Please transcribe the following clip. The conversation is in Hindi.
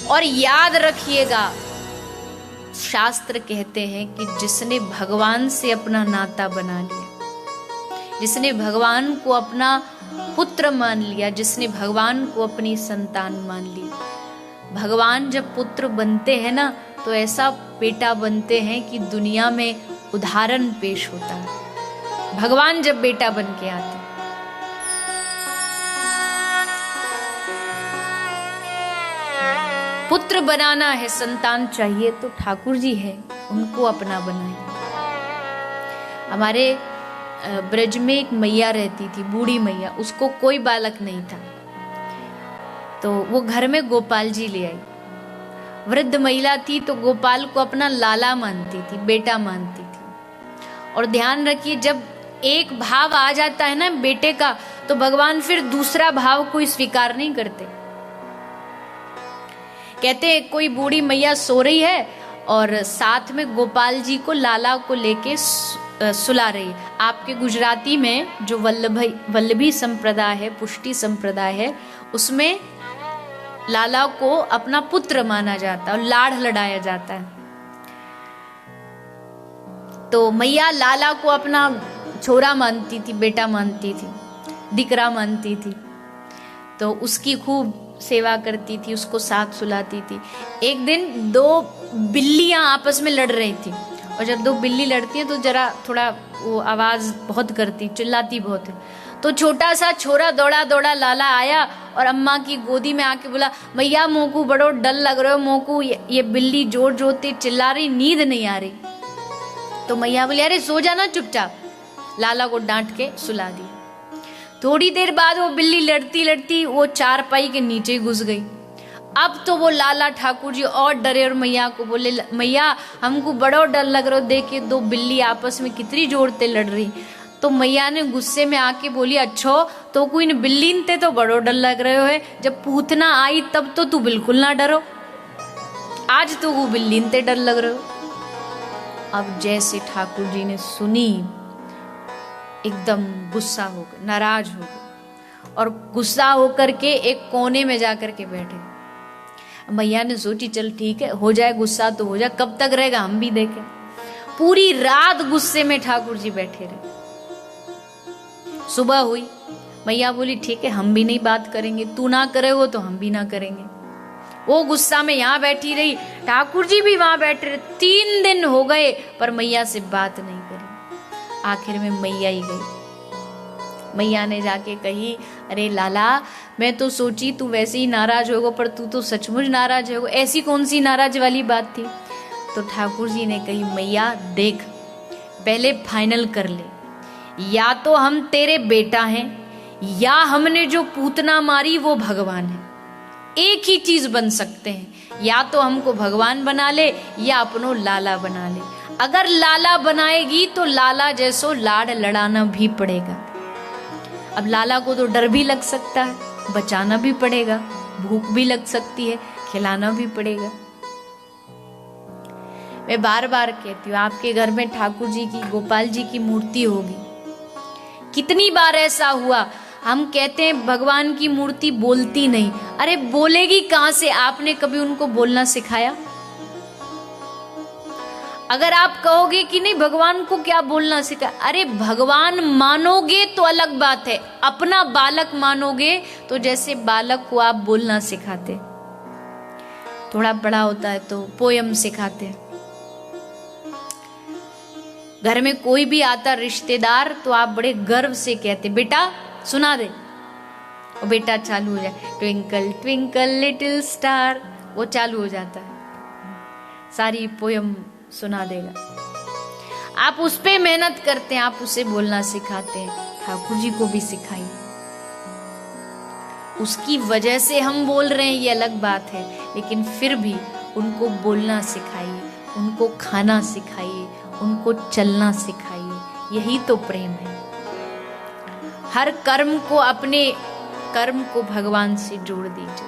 और याद रखिएगा, शास्त्र कहते हैं कि जिसने भगवान से अपना नाता बना लिया, जिसने भगवान को अपना पुत्र मान लिया, जिसने भगवान को अपनी संतान मान ली, भगवान जब पुत्र बनते हैं ना तो ऐसा बेटा बनते हैं कि दुनिया में उदाहरण पेश होता है। भगवान जब बेटा बन के आते हैं, पुत्र बनाना है, संतान चाहिए तो ठाकुर जी है, उनको अपना बनाए। हमारे ब्रज में एक मैया रहती थी, बूढ़ी मैया, उसको कोई बालक नहीं था, तो वो घर में गोपाल जी ले आई। वृद्ध महिला थी तो गोपाल को अपना लाला मानती थी, बेटा मानती थी। और ध्यान रखिए, जब एक भाव आ जाता है ना बेटे का, तो भगवान फिर दूसरा भाव कोई स्वीकार नहीं करते। कहते हैं कोई बूढ़ी मैया सो रही है और साथ में गोपाल जी को, लाला को लेके सुला रही है। आपके गुजराती में जो वल्लभी संप्रदाय है, पुष्टि संप्रदाय है, उसमें लाला को अपना पुत्र माना जाता है और लाड़ लड़ाया जाता है। तो मैया लाला को अपना छोरा मानती थी, बेटा मानती थी, दिकरा मानती थी, तो उसकी खूब सेवा करती थी, उसको साथ सुलाती थी। एक दिन दो बिल्लियां आपस में लड़ रही थी, और जब दो बिल्ली लड़ती हैं तो जरा थोड़ा वो आवाज बहुत करती, चिल्लाती बहुत है। तो छोटा सा छोरा दौड़ा दौड़ा लाला आया और अम्मा की गोदी में आके बोला, मैया मोकू बड़ो डर लग रहा हो, मोकू ये बिल्ली जोर जोर से चिल्ला रही, नींद नहीं आ रही। तो मैया बोली, अरे सो जाना चुपचाप। लाला को डांट के सुला दिया। थोड़ी देर बाद वो बिल्ली लड़ती लड़ती वो चारपाई के नीचे घुस गई। अब तो वो लाला ठाकुर जी और डरे और मैया को बोले, मैया हमको बड़ा डर लग रहा हो, देखिए दो बिल्ली आपस में कितनी जोर से लड़ रही। तो मैया ने गुस्से में आके बोली, अच्छो तो कोई न बिल्ली ते तो बड़ो डर लग रहे हो है, जब पूतना आई तब तो तू बिल्कुल ना डरो, आज तो वो बिल्ली ते डर लग रहे हो। अब जैसे ठाकुर जी ने सुनी, एकदम गुस्सा हो गए, नाराज हो गए, और गुस्सा होकर के एक कोने में जाकर के बैठे। मैया ने सोची, चल ठीक है, हो जाए गुस्सा तो हो जाए, कब तक रहेगा हम भी देखें। पूरी रात गुस्से में ठाकुर जी बैठे रहे। सुबह हुई, मैया बोली, ठीक है हम भी नहीं बात करेंगे, तू ना करे हो तो हम भी ना करेंगे। वो गुस्सा में यहाँ बैठी रही, ठाकुर जी भी वहां बैठे रहे। 3 दिन हो गए पर मैया से बात नहीं करी। आखिर में मैया ही गई। मैया ने जाके कही, अरे लाला, मैं तो सोची तू वैसे ही नाराज होगा, पर तू तो सचमुच नाराज होगा, ऐसी कौन सी नाराज वाली बात थी। तो ठाकुर जी ने कही, मैया देख, पहले फाइनल कर ले, या तो हम तेरे बेटा हैं, या हमने जो पूतना मारी वो भगवान है। एक ही चीज बन सकते हैं, या तो हमको भगवान बना ले या अपनो लाला बना ले। अगर लाला बनाएगी तो लाला जैसो लाड़ लड़ाना भी पड़ेगा। अब लाला को तो डर भी लग सकता है, बचाना भी पड़ेगा, भूख भी लग सकती है, खिलाना भी पड़ेगा। मैं बार बार कहती हूँ, आपके घर में ठाकुर जी की, गोपाल जी की मूर्ति होगी। कितनी बार ऐसा हुआ, हम कहते हैं भगवान की मूर्ति बोलती नहीं, अरे बोलेगी कहां से? आपने कभी उनको बोलना सिखाया? अगर आप कहोगे कि नहीं भगवान को क्या बोलना सिखाया, अरे भगवान मानोगे तो अलग बात है, अपना बालक मानोगे तो जैसे बालक को आप बोलना सिखाते, थोड़ा बड़ा होता है तो पोयम सिखाते हैं। घर में कोई भी आता रिश्तेदार तो आप बड़े गर्व से कहते, बेटा सुना दे, और बेटा चालू हो जाए, ट्विंकल ट्विंकल लिटिल स्टार, वो चालू हो जाता है, सारी पोयम सुना देगा। आप उस पे मेहनत करते हैं, आप उसे बोलना सिखाते हैं। ठाकुर जी को भी सिखाइए, उसकी वजह से हम बोल रहे हैं ये अलग बात है, लेकिन फिर भी उनको बोलना सिखाइए, उनको खाना सिखाइए, उनको चलना सिखाइए। यही तो प्रेम है। हर कर्म को, अपने कर्म को भगवान से जोड़ दीजिए।